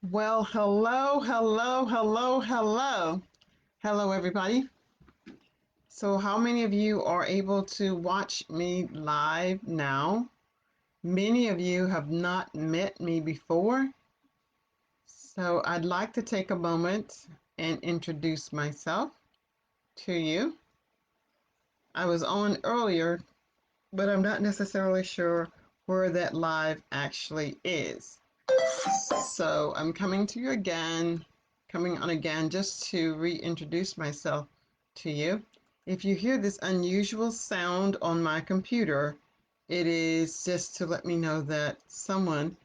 Well, hello, hello, hello, hello. Hello, everybody. So, how many of you are able to watch me live now? Many of you have not met me before. So, I'd like to take a moment and introduce myself to you. I was on earlier, but I'm not necessarily sure where that live actually is. So, I'm coming to you again, coming on again just to reintroduce myself to you. If you hear this unusual sound on my computer, it is just to let me know that someone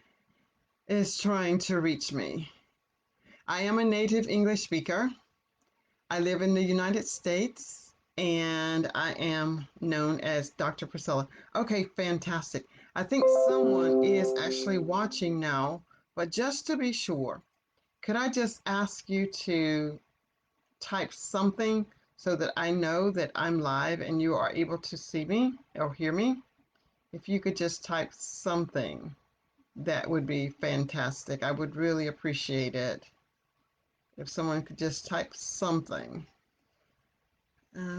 is trying to reach me. I am a native English speaker. I live in the United States and I am known as Dr. Priscilla. Okay, fantastic. I think someone is actually watching now, but just to be sure, could I just ask you to type something so that I know that I'm live and you are able to see me or hear me? If you could just type something, that would be fantastic. I would really appreciate it if someone could just type something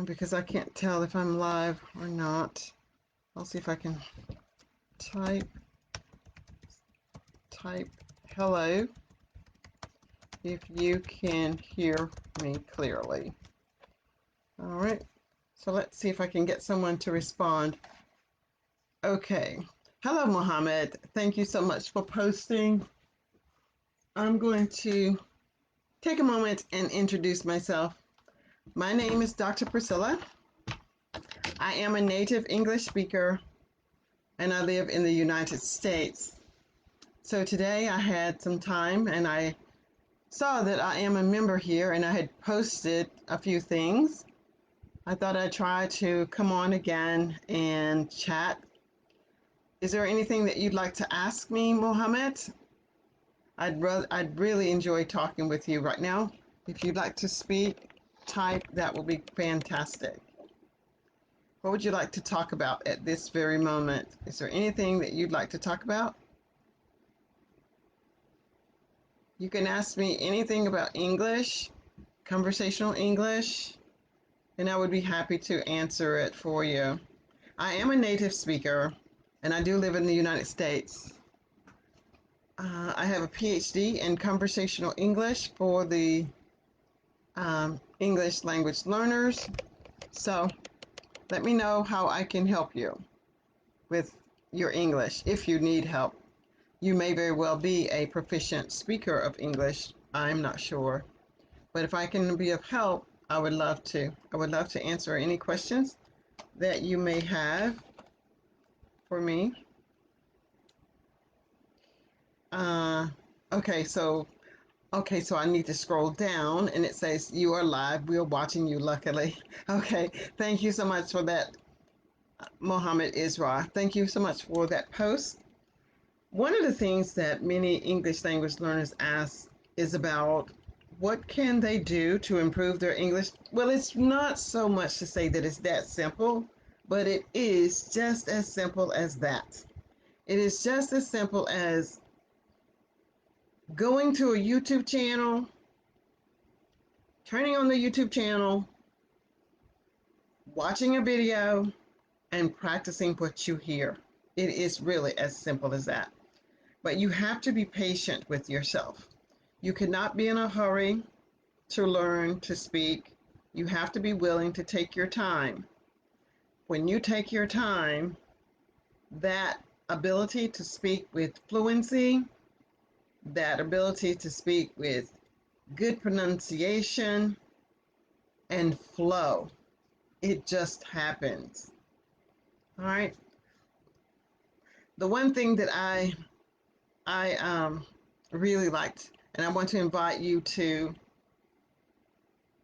because I can't tell if I'm live or not. I'll see if I can type type hello if you can hear me clearly. All right. So let's see if I can get someone to respond. Okay. Hello, Mohammed. Thank you so much for posting. I'm going to take a moment and introduce myself. My name is Dr. Priscilla. I am a native English speaker and I live in the United States. So today I had some time and I saw that I am a member here and I had posted a few things. I thought I'd try to come on again and chat. Is there anything that you'd like to ask me, Mohammed? I'd really enjoy talking with you right now. If you'd like to speak, type, that will be fantastic. What would you like to talk about at this very moment? Is there anything that you'd like to talk about? You can ask me anything about English, conversational English, and I would be happy to answer it for you. I am a native speaker, and I do live in the United States. I have a PhD in conversational English for the English language learners. So let me know how I can help you with your English if you need help. You may very well be a proficient speaker of English. I'm not sure. But if I can be of help, I would love to. I would love to answer any questions that you may have for me. Uh, okay, so so I need to scroll down and it says you are live. We are watching you luckily. Okay, thank you so much for that, Mohammed Isra. Thank you so much for that post. One of the things that many English language learners ask is about what can they do to improve their English? Well, it's not so much to say that it's that simple, but it is just as simple as that. It is just as simple as going to a YouTube channel, turning on the YouTube channel, watching a video, and practicing what you hear. It is really as simple as that. But you have to be patient with yourself. You cannot be in a hurry to learn to speak. You have to be willing to take your time. When you take your time, that ability to speak with fluency, that ability to speak with good pronunciation and flow, it just happens. All right. The one thing that I really liked, and I want to invite you to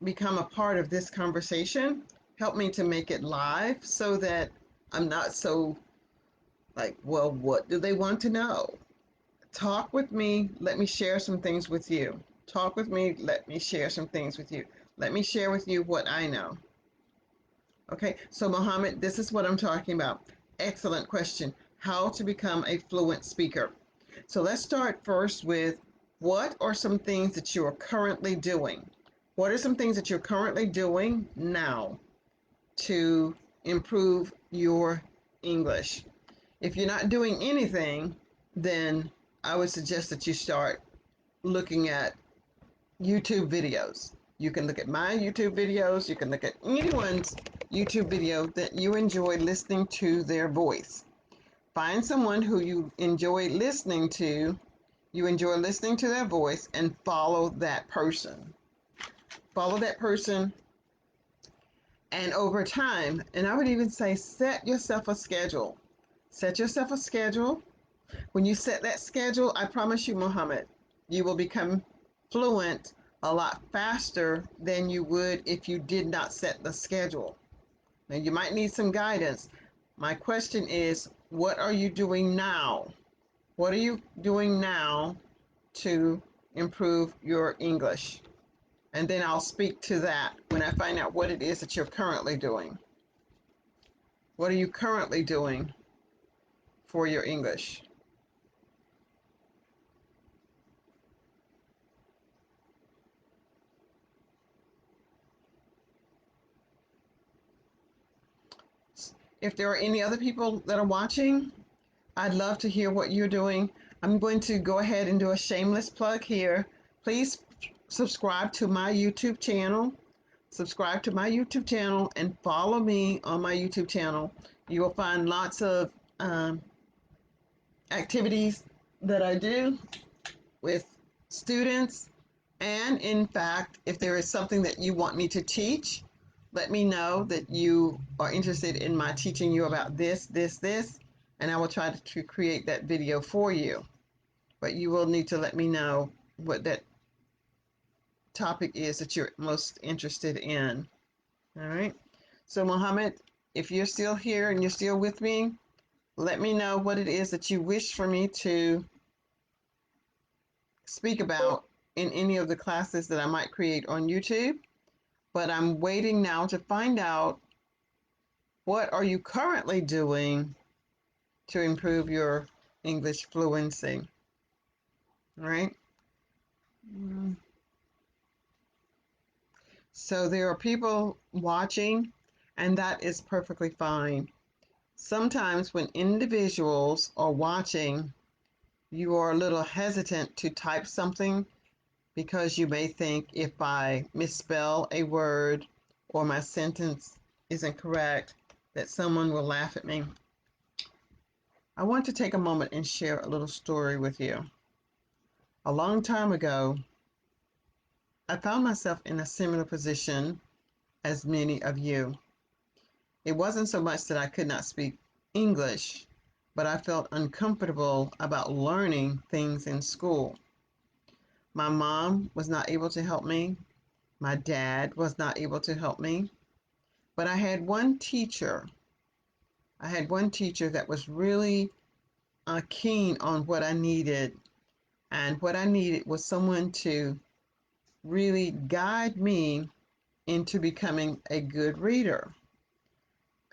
become a part of this conversation. Help me to make it live so that I'm not so like, well, what do they want to know? Talk with me. Let me share some things with you. Talk with me. Let me share some things with you. Let me share with you what I know. Okay, so Mohammed, this is what I'm talking about. Excellent question. How to become a fluent speaker. So let's start first with What are some things that you are currently doing? What are some things that you're currently doing now to improve your English? If you're not doing anything, then I would suggest that you start looking at YouTube videos. You can look at my YouTube videos, you can look at anyone's YouTube video that you enjoy listening to their voice. Find someone who you enjoy listening to their voice, and follow that person. Follow that person, and over time, and I would even say set yourself a schedule. Set yourself a schedule. When you set that schedule, I promise you, Muhammad, you will become fluent a lot faster than you would if you did not set the schedule. Now, you might need some guidance. My question is, what are you doing now? What are you doing now to improve your English? And then I'll speak to that when I find out what it is that you're currently doing. What are you currently doing for your English? If there are any other people that are watching, I'd love to hear what you're doing. I'm going to go ahead and do a shameless plug here. Please subscribe to my YouTube channel. Subscribe to my YouTube channel and follow me on my YouTube channel. You will find lots of activities that I do with students. And in fact, if there is something that you want me to teach, let me know that you are interested in my teaching you about this, and I will try to create that video for you. But you will need to let me know what that topic is that you're most interested in. All right. So, Mohammed, if you're still here and you're still with me, let me know what it is that you wish for me to speak about in any of the classes that I might create on YouTube. But I'm waiting now to find out, what are you currently doing to improve your English fluency? All right. So there are people watching, and that is perfectly fine. Sometimes when individuals are watching, you are a little hesitant to type something because you may think, if I misspell a word or my sentence isn't correct, that someone will laugh at me. I want to take a moment and share a little story with you. A long time ago, I found myself in a similar position as many of you. It wasn't so much that I could not speak English, but I felt uncomfortable about learning things in school. My mom was not able to help me. My dad was not able to help me. But I had one teacher. I had one teacher that was really keen on what I needed. And what I needed was someone to really guide me into becoming a good reader.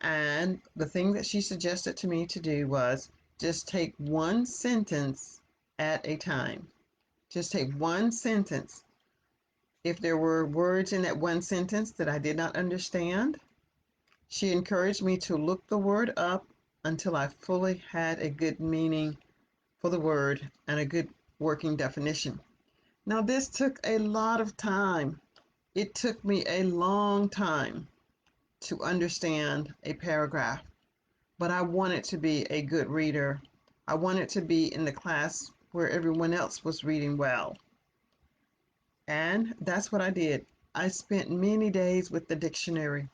And the thing that she suggested to me to do was just take one sentence at a time. Just take one sentence. If there were words in that one sentence that I did not understand, she encouraged me to look the word up until I fully had a good meaning for the word and a good working definition. Now, this took a lot of time. It took me a long time to understand a paragraph, but I wanted to be a good reader. I wanted to be in the class where everyone else was reading well. And that's what I did. I spent many days with the dictionary.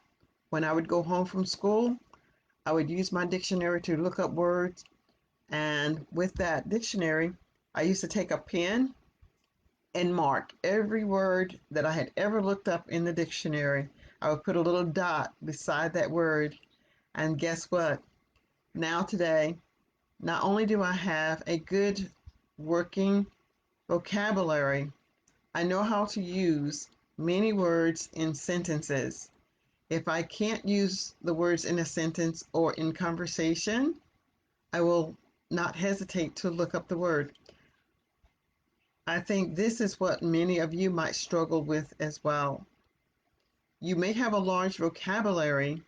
When I would go home from school, I would use my dictionary to look up words. And with that dictionary, I used to take a pen and mark every word that I had ever looked up in the dictionary. I would put a little dot beside that word. And guess what? Now, today, not only do I have a good working vocabulary, I know how to use many words in sentences. If I can't use the words in a sentence or in conversation, I will not hesitate to look up the word. I think this is what many of you might struggle with as well. You may have a large vocabulary,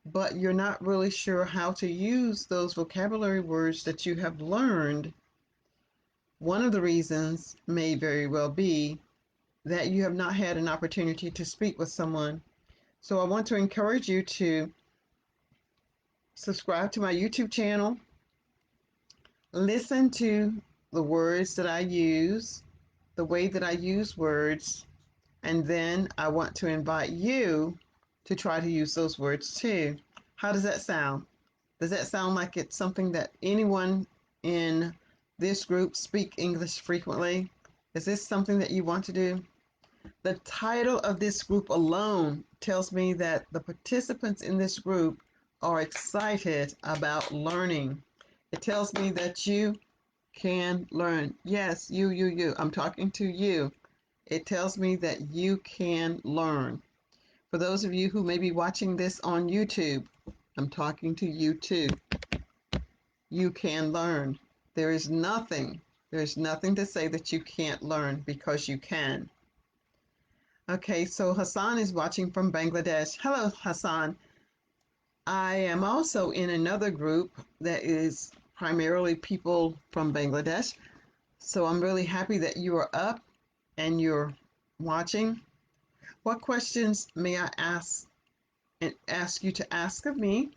but you're not really sure how to use those vocabulary words that you have learned. One of the reasons may very well be that you have not had an opportunity to speak with someone. So I want to encourage you to subscribe to my YouTube channel, listen to the words that I use, the way that I use words, and then I want to invite you to try to use those words too. How does that sound? Does that sound like it's something that anyone in this group speak English frequently? Is this something that you want to do? The title of this group alone tells me that the participants in this group are excited about learning. It tells me that you can learn. Yes, you. I'm talking to you. It tells me that you can learn. For those of you who may be watching this on YouTube, I'm talking to you too. You can learn. There's nothing to say that you can't learn because you can. Okay, so Hassan is watching from Bangladesh. Hello, Hassan. I am also in another group that is primarily people from Bangladesh. So I'm really happy that you are up and you're watching. What questions may I ask you to ask of me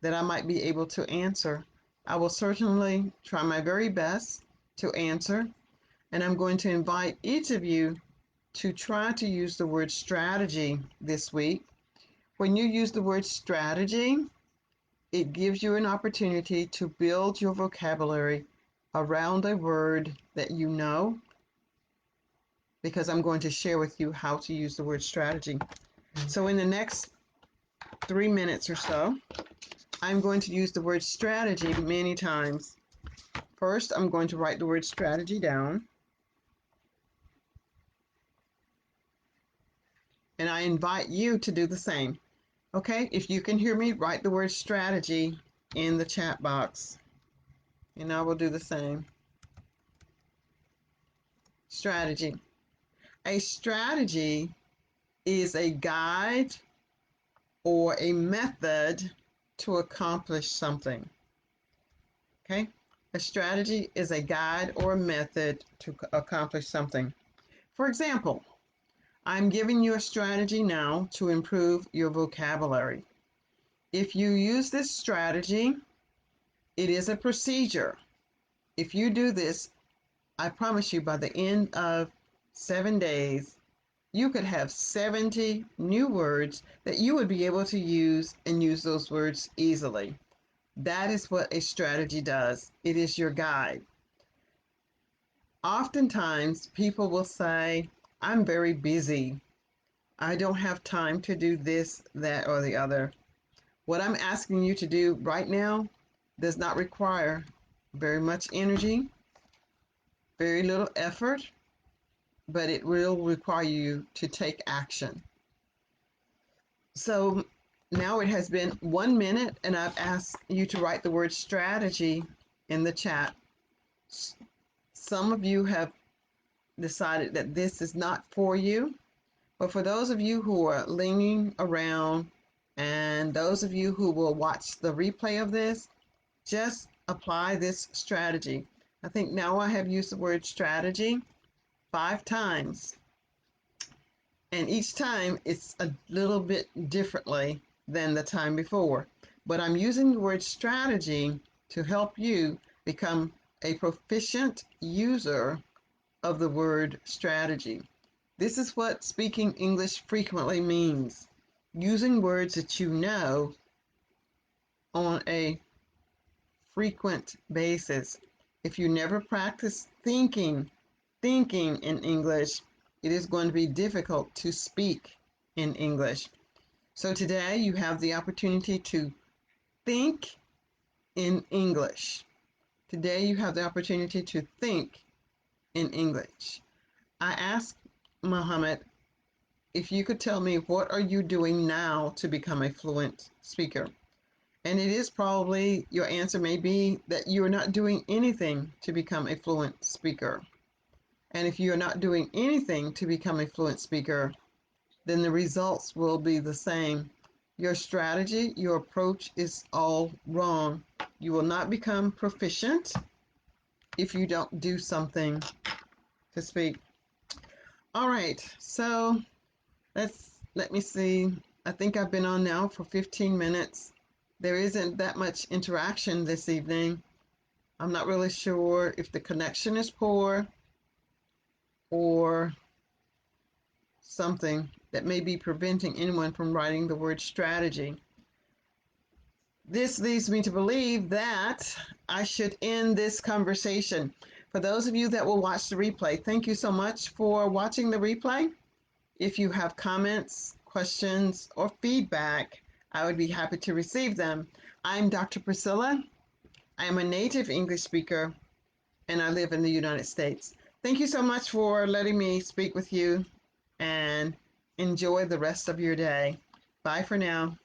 that I might be able to answer? I will certainly try my very best to answer, and I'm going to invite each of you to try to use the word strategy this week. When you use the word strategy, it gives you an opportunity to build your vocabulary around a word that you know, because I'm going to share with you how to use the word strategy. So in the next 3 minutes or so, I'm going to use the word strategy many times. First, I'm going to write the word strategy down. And I invite you to do the same. Okay, if you can hear me, write the word strategy in the chat box. And I will do the same. Strategy. A strategy is a guide or a method to accomplish something. Okay? A strategy is a guide or a method to accomplish something. For example, I'm giving you a strategy now to improve your vocabulary. If you use this strategy, it is a procedure. If you do this, I promise you by the end of 7 days, you could have 70 new words that you would be able to use and use those words easily. That is what a strategy does. It is your guide. Oftentimes, people will say, I'm very busy. I don't have time to do this, that, or the other. What I'm asking you to do right now does not require very much energy, very little effort, but it will require you to take action. So now it has been 1 minute, and I've asked you to write the word strategy in the chat. Some of you have decided that this is not for you, but for those of you who are lingering around and those of you who will watch the replay of this, just apply this strategy. I think now I have used the word strategy 5 times, and each time it's a little bit differently than the time before. But I'm using the word strategy to help you become a proficient user of the word strategy. This is what speaking English frequently means. Using words that you know on a frequent basis. If you never practice thinking in English, it is going to be difficult to speak in English. So today you have the opportunity to think in English. Today you have the opportunity to think in English. I asked Mohammed if you could tell me what are you doing now to become a fluent speaker? And it is probably, your answer may be that you are not doing anything to become a fluent speaker. And if you're not doing anything to become a fluent speaker, then the results will be the same. Your strategy, your approach is all wrong. You will not become proficient if you don't do something to speak. All right, so let me see. I think I've been on now for 15 minutes. There isn't that much interaction this evening. I'm not really sure if the connection is poor or something that may be preventing anyone from writing the word strategy. This leads me to believe that I should end this conversation. For those of you that will watch the replay, thank you so much for watching the replay. If you have comments, questions, or feedback, I would be happy to receive them. I'm Dr. Priscilla. I am a native English speaker and I live in the United States. Thank you so much for letting me speak with you and enjoy the rest of your day. Bye for now.